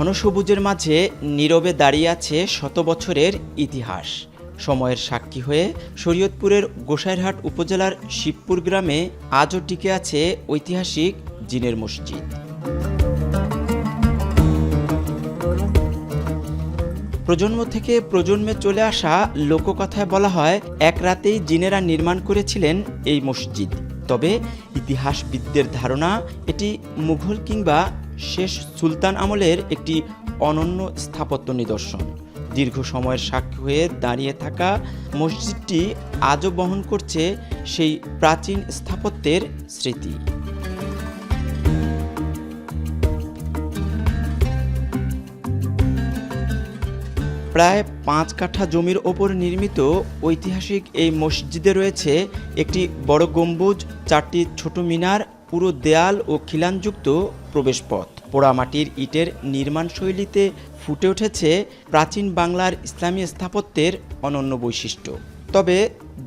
ঘন সবুজের মাঝে নীরবে দাঁড়িয়ে আছে শত বছরের ইতিহাস। সময়ের সাক্ষী হয়ে শরীয়তপুরের গোসাইরহাট উপজেলার শিবপুর গ্রামে আজও টিকে আছে ঐতিহাসিক জিনের মসজিদ। প্রজন্ম থেকে প্রজন্মে চলে আসা লোককথায় বলা হয় এক রাতেই জিনেরা নির্মাণ করেছিলেন এই মসজিদ। তবে ইতিহাসবিদদের ধারণা এটি মুঘল কিংবা শেষ সুলতান আমলের একটি অনন্য স্থাপত্য নিদর্শন। দীর্ঘ সময়ের সাক্ষী হয়ে দাঁড়িয়ে থাকা মসজিদটি আজও বহন করছে সেই প্রাচীন স্থাপত্যের স্মৃতি। প্রায় 5 কাঠা জমির ওপর নির্মিত ঐতিহাসিক এই মসজিদে রয়েছে একটি বড় গম্বুজ, 4টি ছোট মিনার, পুরো দেয়াল ও খিলানযুক্ত প্রবেশপথ। পোড়ামাটির ইটের নির্মাণ শৈলীতে ফুটে উঠেছে প্রাচীন বাংলার ইসলামী স্থাপত্যের অনন্য বৈশিষ্ট্য। তবে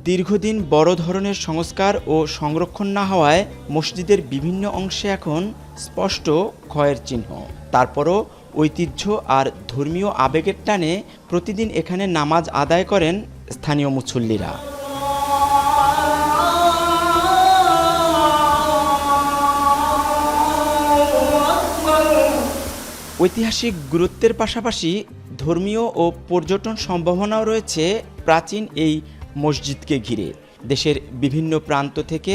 দীর্ঘদিন বড় ধরনের সংস্কার ও সংরক্ষণ না হওয়ায় মসজিদের বিভিন্ন অংশে এখন স্পষ্ট ক্ষয়ের চিহ্ন। তারপরও ঐতিহ্য আর ধর্মীয় আবেগের টানে প্রতিদিন এখানে নামাজ আদায় করেন স্থানীয় মুসল্লিরা। ঐতিহাসিক গুরুত্বের পাশাপাশি ধর্মীয় ও পর্যটন সম্ভাবনাও রয়েছে প্রাচীন এই মসজিদকে ঘিরে। দেশের বিভিন্ন প্রান্ত থেকে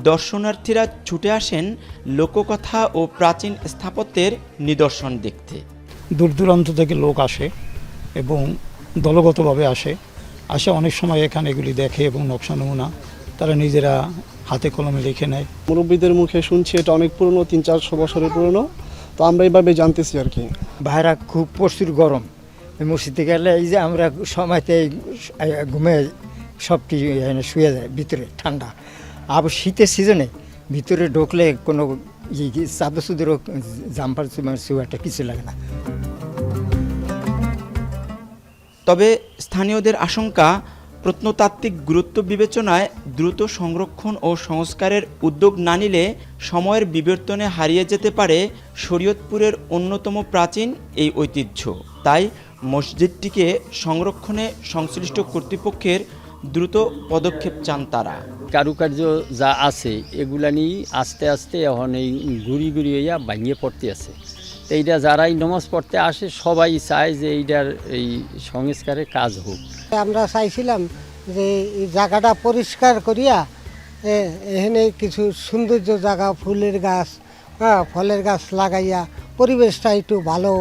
দর্শনার্থীরা ছুটে আসেন লোককথা ও প্রাচীন স্থাপত্যের নিদর্শন দেখতে। দূর দূরান্ত থেকে লোক আসে এবং দলগতভাবে আসে অনেক সময় এখানে এগুলি দেখে এবং নকশা নমুনা তারা নিজেরা হাতে কলমে লিখে নেয়। মুরব্বীদের মুখে শুনছি এটা অনেক পুরনো, 300-400 বছরের পুরনো, তো আমরা এইভাবে জানতেছি আর কি। বাইরে খুব প্রচুর গরম, মসজিদে গেলে এই যে আমরা সময়তে ঘুমে সব কিছু শুয়ে যায়, ভিতরে ঠান্ডা। আবার শীতের সিজনে ভিতরে ঢুকলে কোনো চাদর সুদেরও জাম্পার একটা কিছু লাগে না। তবে স্থানীয়দের আশঙ্কা, প্রত্নতাত্ত্বিক গুরুত্ব বিবেচনায় দ্রুত সংরক্ষণ ও সংস্কারের উদ্যোগ না নিলে সময়ের বিবর্তনে হারিয়ে যেতে পারে শরীয়তপুরের অন্যতম প্রাচীন এই ঐতিহ্য। তাই মসজিদটিকে সংরক্ষণে সংশ্লিষ্ট কর্তৃপক্ষের দ্রুত পদক্ষেপ চান তারা। কারুকার্য যা আছে এগুলা নিয়ে আস্তে আস্তে এখন এই ঘুরি ঘুরি হইয়া ভাঙিয়ে পড়তে আছে। তো এইটা যারাই নামাজ পড়তে আসে সবাই চায় যে এইটার এই সংস্কারের কাজ হোক। আমরা চাইছিলাম যে এই জায়গাটা পরিষ্কার করিয়া এখানে কিছু সৌন্দর্য জায়গা, ফুলের গাছ, ফলের গাছ লাগাইয়া পরিবেশটা একটু ভালো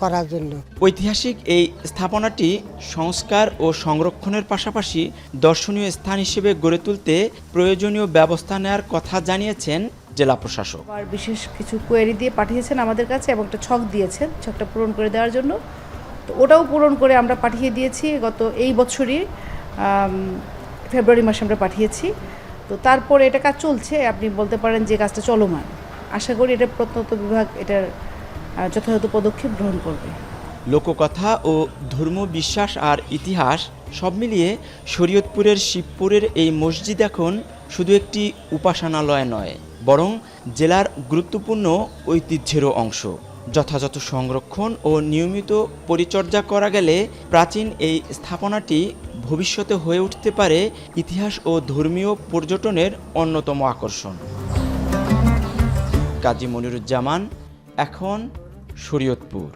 করার জন্য। ঐতিহাসিক এই স্থাপনাটি সংস্কার ও সংরক্ষণের পাশাপাশি দর্শনীয় স্থান হিসেবে গড়ে তুলতে প্রয়োজনীয় ব্যবস্থা নেওয়ার কথা জানিয়েছেন জেলা প্রশাসক। আর বিশেষ কিছু কোয়েরি দিয়ে পাঠিয়েছেন আমাদের কাছে এবং একটা ছক দিয়েছেন, ছকটা পূরণ করে দেওয়ার জন্য। তো ওটাও পূরণ করে আমরা পাঠিয়ে দিয়েছি এই বছরই ফেব্রুয়ারি মাসে আমরা পাঠিয়েছি। তো তারপরে এটা কাজ চলছে, আপনি বলতে পারেন যে কাজটা চলমান। আশা করি এটা প্রত্নতত্ত্ব বিভাগ এটার যথাযথ পদক্ষেপ গ্রহণ করবে। লোককথা ও ধর্ম বিশ্বাস আর ইতিহাস সব মিলিয়ে শরীয়তপুরের শিবপুরের এই মসজিদ এখন শুধু একটি উপাসনালয় নয়, বরং জেলার গুরুত্বপূর্ণ ঐতিহ্যেরও অংশ। যথাযথ সংরক্ষণ ও নিয়মিত পরিচর্যা করা গেলে প্রাচীন এই স্থাপনাটি ভবিষ্যতে হয়ে উঠতে পারে ইতিহাস ও ধর্মীয় পর্যটনের অন্যতম আকর্ষণ। কাজী মনিরুজ্জামান, এখন শরীয়তপুর।